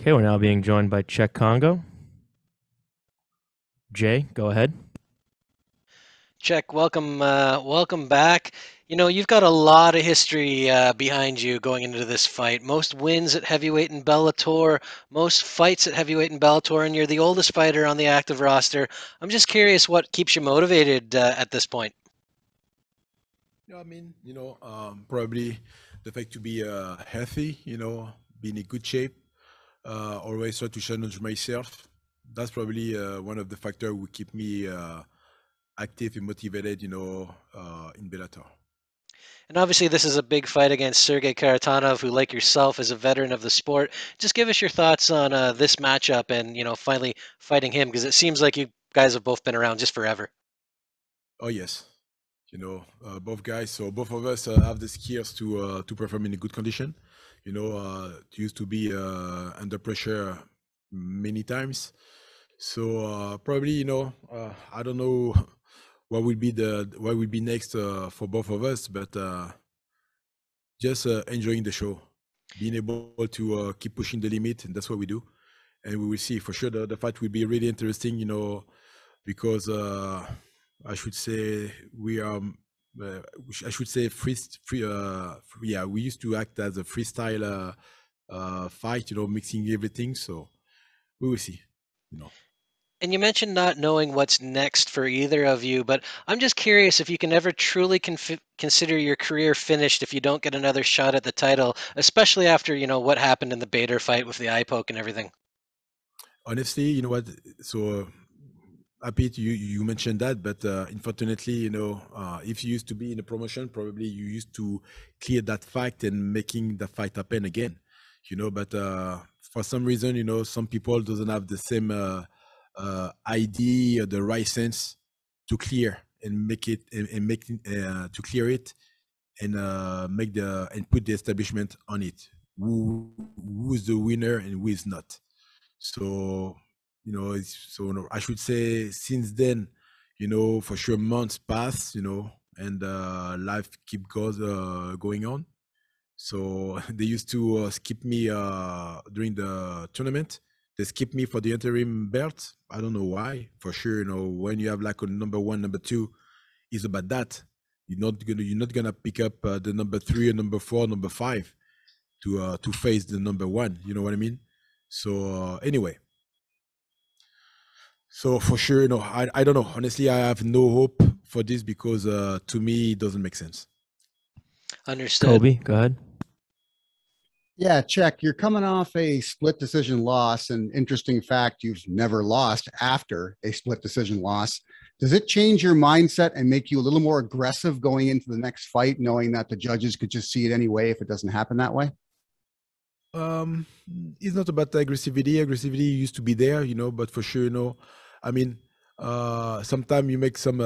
Okay, we're now being joined by Cheick Kongo. Jay, go ahead. Check, welcome back. You know, you've got a lot of history behind you going into this fight. Most wins at heavyweight in Bellator, most fights at heavyweight in Bellator, and you're the oldest fighter on the active roster. I'm just curious what keeps you motivated at this point. Yeah, probably the fact to be healthy, be in a good shape, always try to challenge myself. That's probably one of the factors who keep me active and motivated, in Bellator. And obviously, this is a big fight against Sergey Kharitonov, who, like yourself, is a veteran of the sport. Just give us your thoughts on this matchup and, finally fighting him, because it seems like you guys have both been around just forever. Oh yes, both guys. So both of us have the skills to perform in a good condition. Used to be under pressure many times. So probably, I don't know what will be next for both of us, but just enjoying the show, being able to keep pushing the limit, and that's what we do. And we will see for sure. The fight will be really interesting, because I should say we are. I should say yeah, we used to act as a freestyle fight, mixing everything. So we will see, you know. And you mentioned not knowing what's next for either of you, but I'm just curious if you can ever truly consider your career finished if you don't get another shot at the title, especially after, what happened in the Bader fight with the eye poke and everything. Honestly, you know what? So happy you mentioned that, but unfortunately, if you used to be in a promotion, probably you used to clear that fact and making the fight happen again, But for some reason, some people doesn't have the same idea or the right sense to clear and make it and make to clear it and make the and put the establishment on it. Who is the winner and who is not? So, so no, I should say since then, for sure months pass, and life keep going on. So they used to skip me during the tournament. They skip me for the interim belt. I don't know why. For sure, when you have like a number one, number two, it's about that. You're not gonna pick up the number three or number four, number five to face the number one. You know what I mean? So anyway, so for sure, I don't know. Honestly, I have no hope for this because to me it doesn't make sense. Understood. Kobe, go ahead. Yeah, check. You're coming off a split decision loss. An interesting fact, you've never lost after a split decision loss. Does it change your mindset and make you a little more aggressive going into the next fight, knowing that the judges could just see it anyway if it doesn't happen that way? Um, it's not about the aggressivity. Aggressivity used to be there, but for sure, I mean, sometimes you make some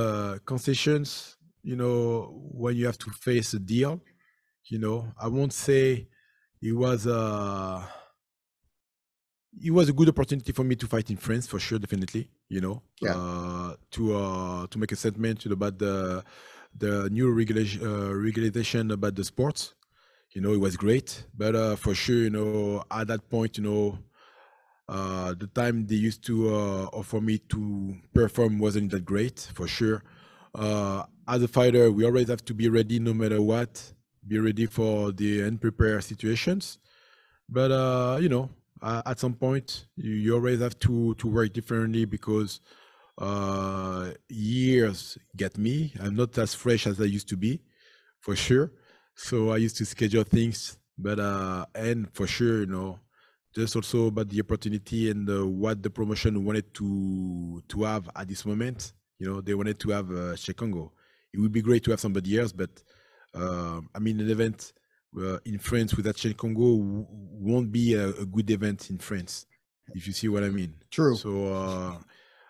concessions, when you have to face a deal. I won't say it was a it was a good opportunity for me to fight in France for sure, definitely. Yeah. To make a statement about the new regulation about the sports. It was great, but for sure, at that point, the time they used to offer me to perform wasn't that great, for sure. As a fighter, we always have to be ready no matter what, be ready for the unprepared situations. But at some point, you always have to work differently because years get me. I'm not as fresh as I used to be, for sure. So I used to schedule things, but and for sure, just also about the opportunity and what the promotion wanted to have at this moment. They wanted to have Cheick Kongo. It would be great to have somebody else, but an event in France without Cheick Kongo won't be a good event in France, if you see what I mean. True. So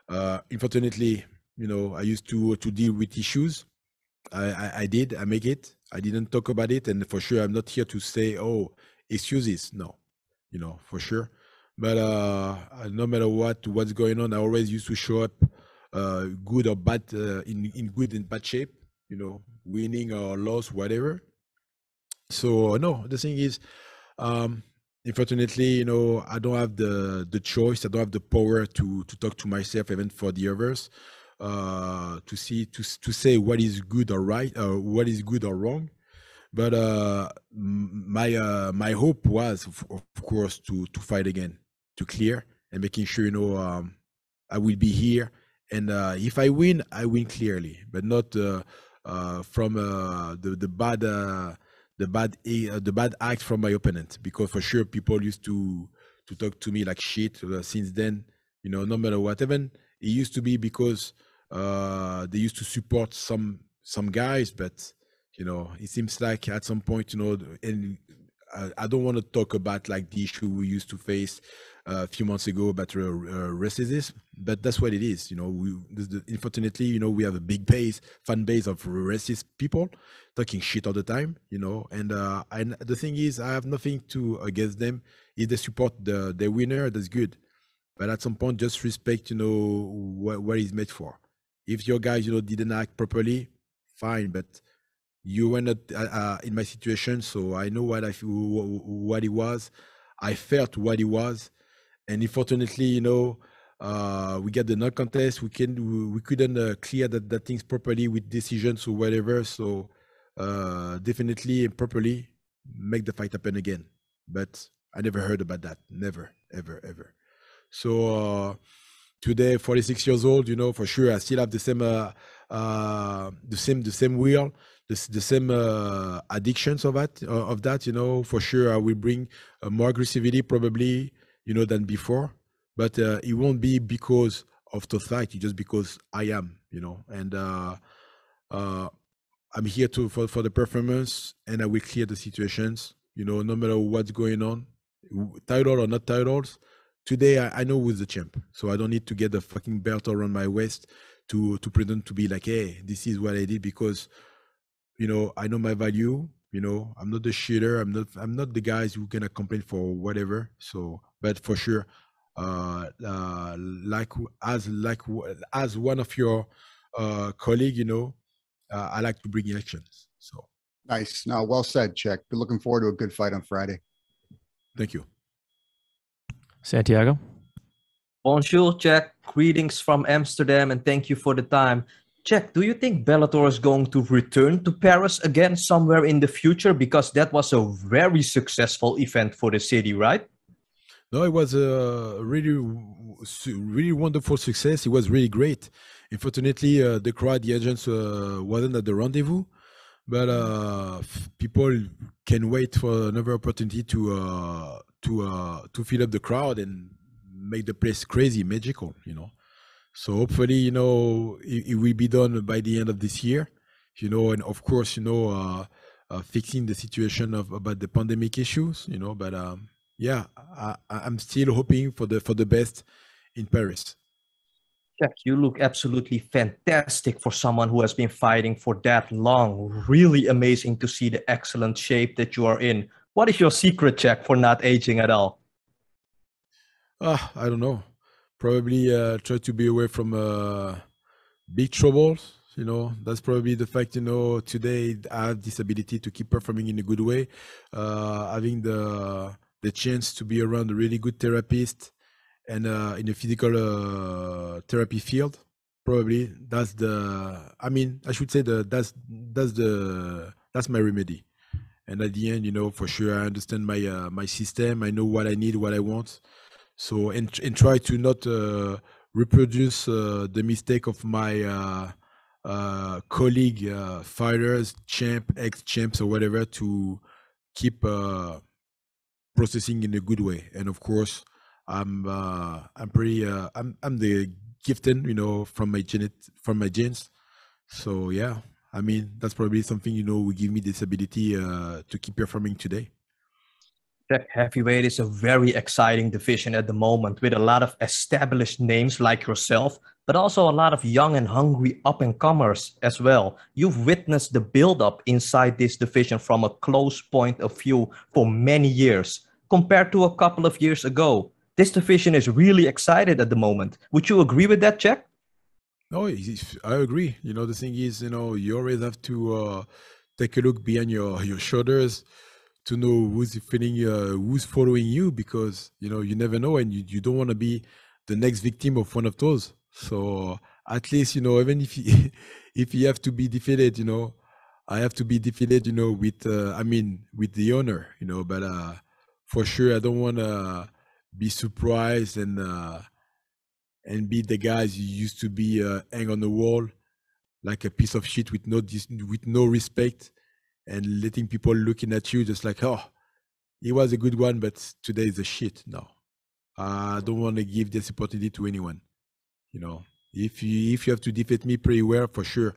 unfortunately, I used to deal with issues. I did. I make it. I didn't talk about it, and for sure, I'm not here to say, "Oh, excuses." No, for sure. But no matter what's going on, I always used to show up, good or bad, in good and bad shape. Winning or loss, whatever. So no, the thing is, um, unfortunately, you know, I don't have the choice. I don't have the power to talk to myself, even for the others, to say what is good or right, or what is good or wrong. But my hope was, of course, to fight again, to clear, and making sure, you know, I will be here. And if I win clearly, but not from the bad act from my opponent. Because for sure, people used to talk to me like shit since then. You know, no matter what. Even it used to be because they used to support some guys, but you know, it seems like at some point, you know, and I don't want to talk about like the issue we used to face a few months ago about racism, but that's what it is. You know, unfortunately, you know, we have a big fan base of racist people talking shit all the time. You know, and the thing is, I have nothing to against them. If they support the winner, that's good. But at some point, just respect, you know, what he's made for. If your guys, you know, didn't act properly, fine, but you were not in my situation, so I know what it was. I felt what it was, and unfortunately, you know, we get the non-contest. We couldn't clear that things properly with decisions or whatever. So definitely and properly make the fight happen again. But I never heard about that. Never, ever, ever. So today, 46 years old, you know, for sure, I still have the same wheel, the same addictions of that, you know. For sure, I will bring more aggressivity probably, you know, than before, but it won't be because of the fight, it's just because I am, you know, and I'm here for the performance, and I will clear the situations, you know, no matter what's going on, title or not titles. Today, I know who's the champ, so I don't need to get the fucking belt around my waist to pretend to be like, hey, this is what I did, because, you know, I know my value. You know, I'm not the shitter. I'm not the guys who gonna complain for whatever. So, but for sure, like as one of your colleague, you know, I like to bring actions. So Nice. No, well said, Cheick. Be looking forward to a good fight on Friday. thank you. Santiago? Bonjour, Cheick. Greetings from Amsterdam, and thank you for the time. Cheick, do you think Bellator is going to return to Paris again somewhere in the future? Because that was a very successful event for the city, right? No, it was a really wonderful success. It was really great. Unfortunately, the crowd, the agents wasn't at the rendezvous, but people can wait for another opportunity to fill up the crowd and make the place crazy, magical, you know. So hopefully, you know, it will be done by the end of this year, you know, and of course, you know, fixing the situation about the pandemic issues, you know. But yeah, I'm still hoping for the best in Paris. Cheick, you look absolutely fantastic for someone who has been fighting for that long. Really amazing to see the excellent shape that you are in. What is your secret, Cheick, for not aging at all? I don't know. Probably try to be away from big troubles. You know, that's probably the fact. You know, today I have this ability to keep performing in a good way, having the chance to be around a really good therapist and in a physical therapy field. Probably that's I mean, I should say that's my remedy. And at the end, you know, for sure, I understand my system. I know what I need, what I want. So and try to not reproduce the mistake of my colleague fighters, ex-champs, or whatever, to keep processing in a good way. And of course, I'm pretty I'm the gifted, you know, from my genes. So yeah, I mean, that's probably something, you know, will give me this ability to keep performing today. Cheick, heavyweight is a very exciting division at the moment with a lot of established names like yourself, but also a lot of young and hungry up-and-comers as well. You've witnessed the build-up inside this division from a close point of view for many years. Compared to a couple of years ago, this division is really excited at the moment. Would you agree with that, Cheick? No, I agree. You know, the thing is, you know, you always have to take a look behind your shoulders to know who's feeling, who's following you, because you never know, and you don't want to be the next victim of one of those. So at least even if if you have to be defeated, I have to be defeated, with with the honor, but for sure I don't want to be surprised and be the guys you used to be hang on the wall like a piece of shit with no respect, and letting people looking at you just like, oh, he was a good one, but today is a shit. No, I don't want to give this opportunity to anyone. If you have to defeat me pretty well, for sure,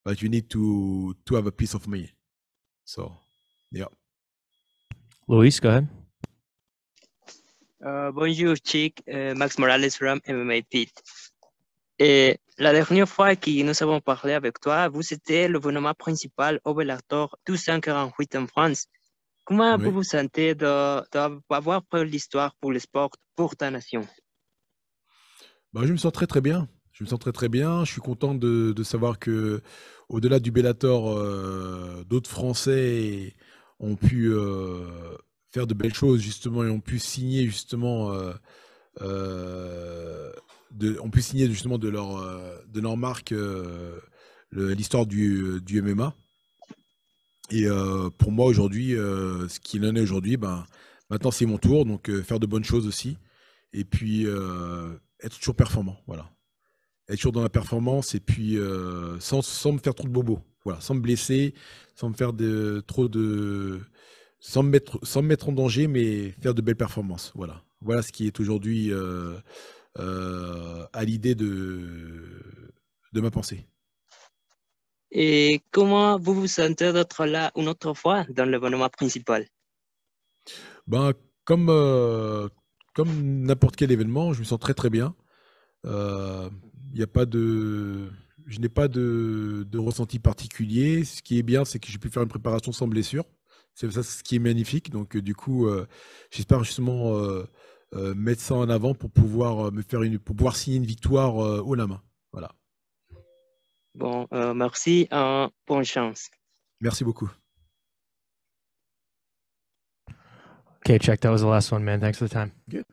but you need to have a piece of me. So, yeah. Luis, go ahead. Bonjour, Cheick, Max Morales from MMA Pit. La dernière fois que nous avons parlé avec toi, vous étiez le bonhomme principal au Bellator 248 en France. Comment Oui. vous vous sentez d'avoir pris l'histoire pour le sport, pour ta nation? Je me sens très très bien. Je me sens très très bien. Je suis content de savoir que, au-delà du Bellator, d'autres Français ont pu faire de belles choses justement, et ont pu signer justement, de leur marque l'histoire du MMA. Et pour moi aujourd'hui, ce qu'il en est aujourd'hui, maintenant c'est mon tour, donc faire de bonnes choses aussi, et puis être toujours performant, voilà. Être toujours dans la performance, et puis sans me faire trop de bobos, voilà, sans me blesser, sans me faire sans me mettre en danger, mais faire de belles performances, voilà. Voilà ce qui est aujourd'hui à l'idée de ma pensée. Et comment vous vous sentez d'être là une autre fois dans le bonhomme principal? Comme n'importe quel événement, je me sens très très bien. Je n'ai pas de ressenti particulier. Ce qui est bien, c'est que j'ai pu faire une préparation sans blessure. C'est ça, ce qui est magnifique. Donc du coup, j'espère justement mettre ça en avant pour pouvoir pour pouvoir signer une victoire haut la main. Voilà. Bon, merci, bonne chance. Merci beaucoup. Okay, Cheick, that was the last one, man. Thanks for the time. Good.